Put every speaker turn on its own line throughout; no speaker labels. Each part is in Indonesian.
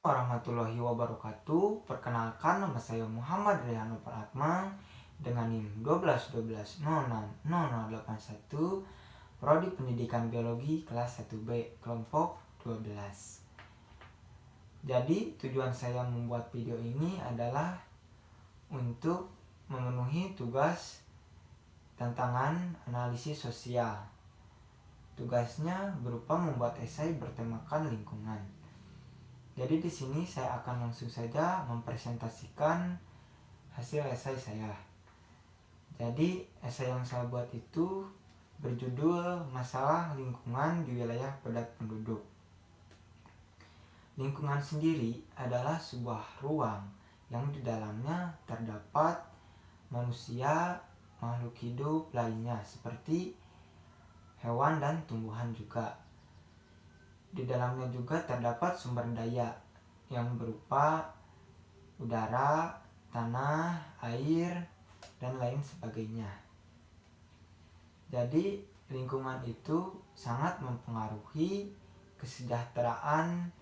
Warahmatullahi wabarakatuh. Perkenalkan, nama saya Muhammad Rehano Pratma dengan NIM 1212060081, Prodi Pendidikan Biologi kelas 1B kelompok 12. Jadi tujuan saya membuat video ini adalah untuk memenuhi tugas tantangan analisis sosial. Tugasnya berupa membuat esai bertemakan lingkungan. Jadi di sini saya akan langsung saja mempresentasikan hasil esai saya. Jadi esai yang saya buat itu berjudul Masalah Lingkungan di Wilayah Padat Penduduk. Lingkungan sendiri adalah sebuah ruang yang di dalamnya terdapat manusia, makhluk hidup lainnya seperti hewan dan tumbuhan juga. Di dalamnya juga terdapat sumber daya yang berupa udara, tanah, air, dan lain sebagainya. Jadi lingkungan itu sangat mempengaruhi kesejahteraan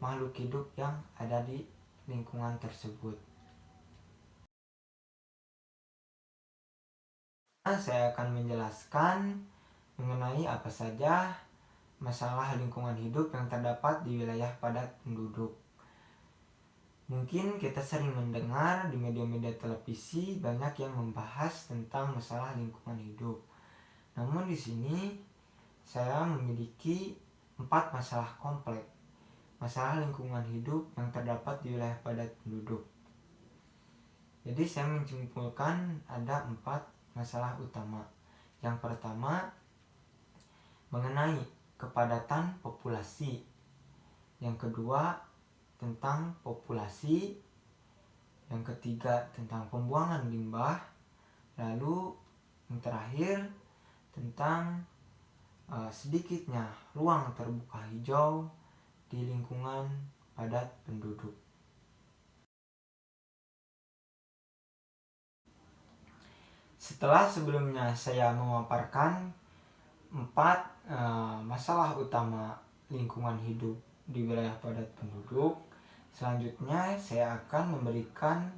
makhluk hidup yang ada di lingkungan tersebut. Saya akan menjelaskan mengenai apa saja masalah lingkungan hidup yang terdapat di wilayah padat penduduk. Mungkin kita sering mendengar di media-media televisi banyak yang membahas tentang masalah lingkungan hidup. Namun di sini saya memiliki 4 masalah kompleks masalah lingkungan hidup yang terdapat di wilayah padat penduduk. Jadi saya menyimpulkan ada 4 masalah utama. Yang pertama mengenai kepadatan populasi. Yang kedua tentang populasi. Yang ketiga tentang pembuangan limbah. Lalu yang terakhir tentang sedikitnya ruang terbuka hijau di lingkungan padat penduduk. Setelah sebelumnya saya memaparkan 4 masalah utama lingkungan hidup di wilayah padat penduduk, selanjutnya saya akan memberikan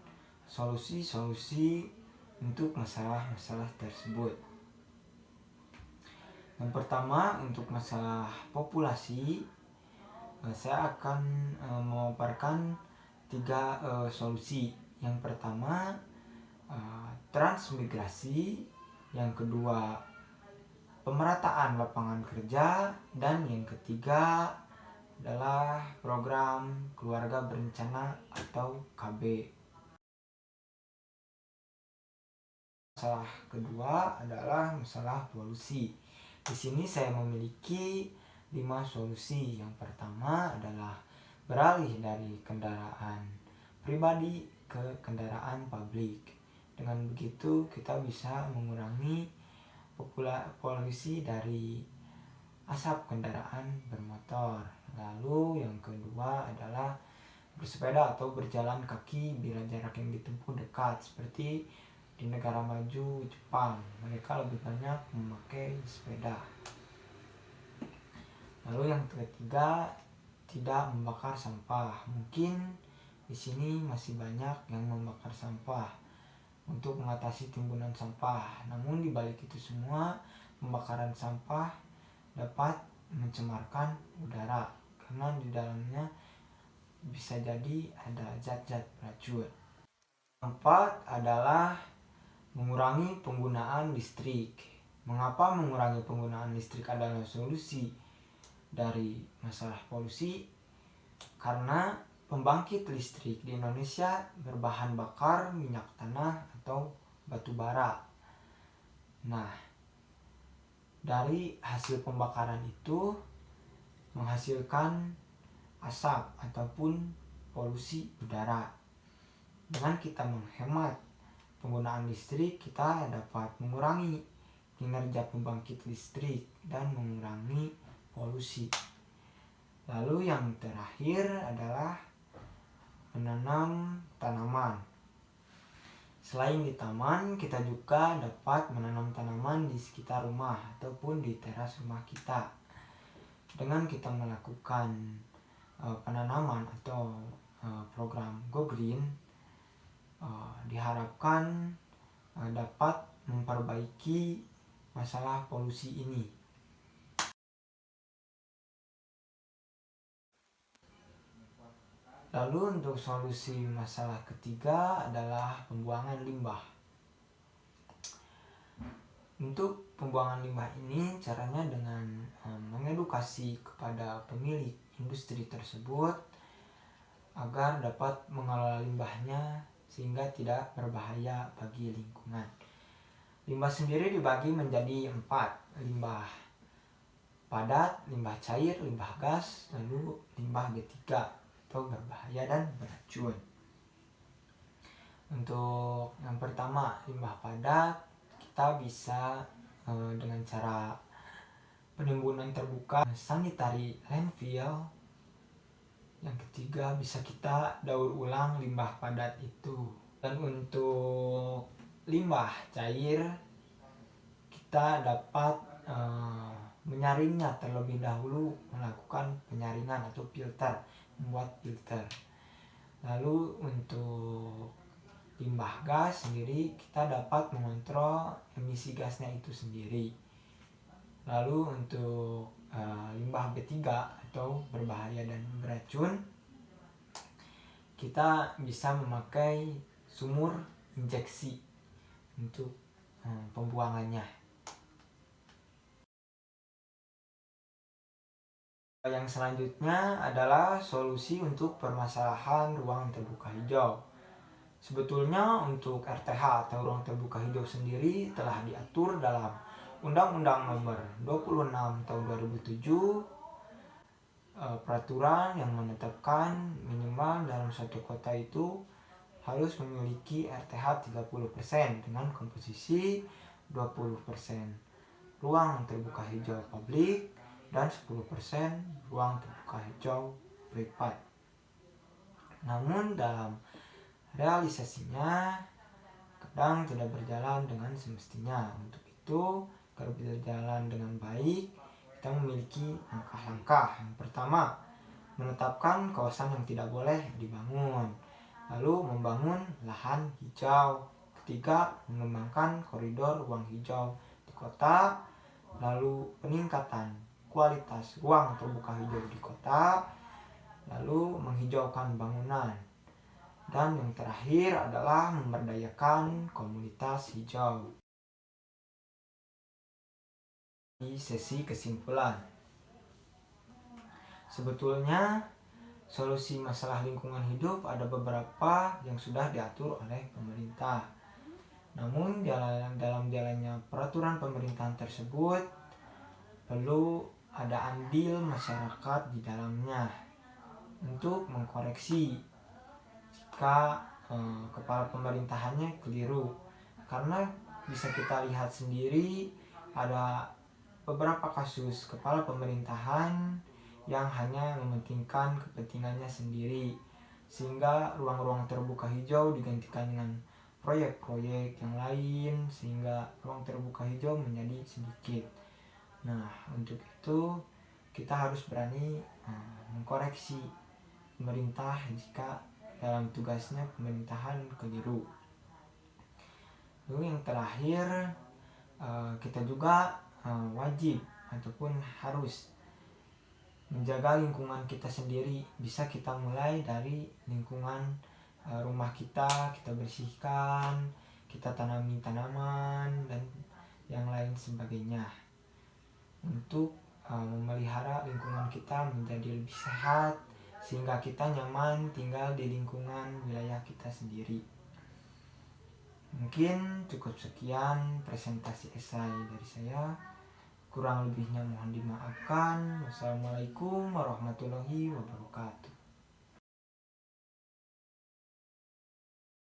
solusi-solusi untuk masalah-masalah tersebut. Yang pertama, untuk masalah populasi, saya akan memaparkan 3 solusi. Yang pertama, transmigrasi. Yang kedua, pemerataan lapangan kerja, dan yang ketiga adalah program keluarga berencana atau KB. Masalah kedua adalah masalah polusi. Di sini saya memiliki 5 solusi. Yang pertama adalah beralih dari kendaraan pribadi ke kendaraan publik. Dengan begitu kita bisa mengurangi polusi dari asap kendaraan bermotor. Lalu yang kedua adalah bersepeda atau berjalan kaki bila jarak yang ditempuh dekat, seperti di negara maju Jepang, mereka lebih banyak memakai sepeda. Lalu yang ketiga, tidak membakar sampah. Mungkin di sini masih banyak yang membakar sampah untuk mengatasi timbunan sampah. Namun di balik itu semua, pembakaran sampah dapat mencemarkan udara karena di dalamnya bisa jadi ada zat-zat beracun. Keempat adalah mengurangi penggunaan listrik. Mengapa mengurangi penggunaan listrik adalah solusi dari masalah polusi? Karena pembangkit listrik di Indonesia berbahan bakar minyak tanah atau batu bara. Nah, dari hasil pembakaran itu menghasilkan asap ataupun polusi udara. Dengan kita menghemat penggunaan listrik, kita dapat mengurangi kinerja pembangkit listrik dan mengurangi polusi. Lalu yang terakhir adalah menanam tanaman. Selain di taman, kita juga dapat menanam tanaman di sekitar rumah ataupun di teras rumah kita. Dengan kita melakukan penanaman atau program Go Green diharapkan dapat memperbaiki masalah polusi ini. Lalu untuk solusi masalah ketiga adalah pembuangan limbah. Untuk pembuangan limbah ini caranya dengan mengedukasi kepada pemilik industri tersebut agar dapat mengelola limbahnya sehingga tidak berbahaya bagi lingkungan. Limbah sendiri dibagi menjadi 4, limbah padat, limbah cair, limbah gas, lalu limbah B3 atau berbahaya dan beracun. Untuk yang pertama, limbah padat, kita bisa dengan cara penimbunan terbuka, sanitary landfill. Yang ketiga, bisa kita daur ulang limbah padat itu. Dan untuk limbah cair, kita dapat menyaringnya terlebih dahulu, melakukan penyaringan atau filter, membuat filter. Lalu untuk limbah gas sendiri, kita dapat mengontrol emisi gasnya itu sendiri. Lalu untuk limbah B3 atau berbahaya dan beracun, kita bisa memakai sumur injeksi untuk pembuangannya. Yang selanjutnya adalah solusi untuk permasalahan ruang terbuka hijau. Sebetulnya untuk RTH atau ruang terbuka hijau sendiri telah diatur dalam Undang-Undang Nomor 26 Tahun 2007, peraturan yang menetapkan minimal dalam suatu kota itu harus memiliki RTH 30% dengan komposisi 20% ruang terbuka hijau publik dan 10% ruang terbuka hijau privat. Namun dalam realisasinya kadang tidak berjalan dengan semestinya. Untuk itu, agar berjalan dengan baik, kita memiliki langkah-langkah. Yang pertama, menetapkan kawasan yang tidak boleh dibangun. Lalu membangun lahan hijau. Ketiga, mengembangkan koridor ruang hijau di kota. Lalu peningkatan kualitas ruang terbuka hijau di kota. Lalu menghijaukan bangunan. Dan yang terakhir adalah memberdayakan komunitas hijau. Di sesi kesimpulan, sebetulnya solusi masalah lingkungan hidup ada beberapa yang sudah diatur oleh pemerintah. Namun dalam jalannya peraturan pemerintahan tersebut perlu ada andil masyarakat di dalamnya untuk mengkoreksi jika kepala pemerintahannya keliru. Karena bisa kita lihat sendiri ada beberapa kasus kepala pemerintahan yang hanya mementingkan kepentingannya sendiri, sehingga ruang-ruang terbuka hijau digantikan dengan proyek-proyek yang lain, sehingga ruang terbuka hijau menjadi sedikit. Nah, untuk itu kita harus berani mengkoreksi pemerintah jika dalam tugasnya pemerintahan keliru. Lalu yang terakhir, kita juga wajib ataupun harus menjaga lingkungan kita sendiri. Bisa kita mulai dari lingkungan rumah kita bersihkan, kita tanami tanaman dan yang lain sebagainya untuk memelihara lingkungan kita menjadi lebih sehat, sehingga kita nyaman tinggal di lingkungan wilayah kita sendiri. Mungkin cukup sekian presentasi esai dari saya. Kurang lebihnya mohon dimaafkan. Wassalamualaikum warahmatullahi wabarakatuh.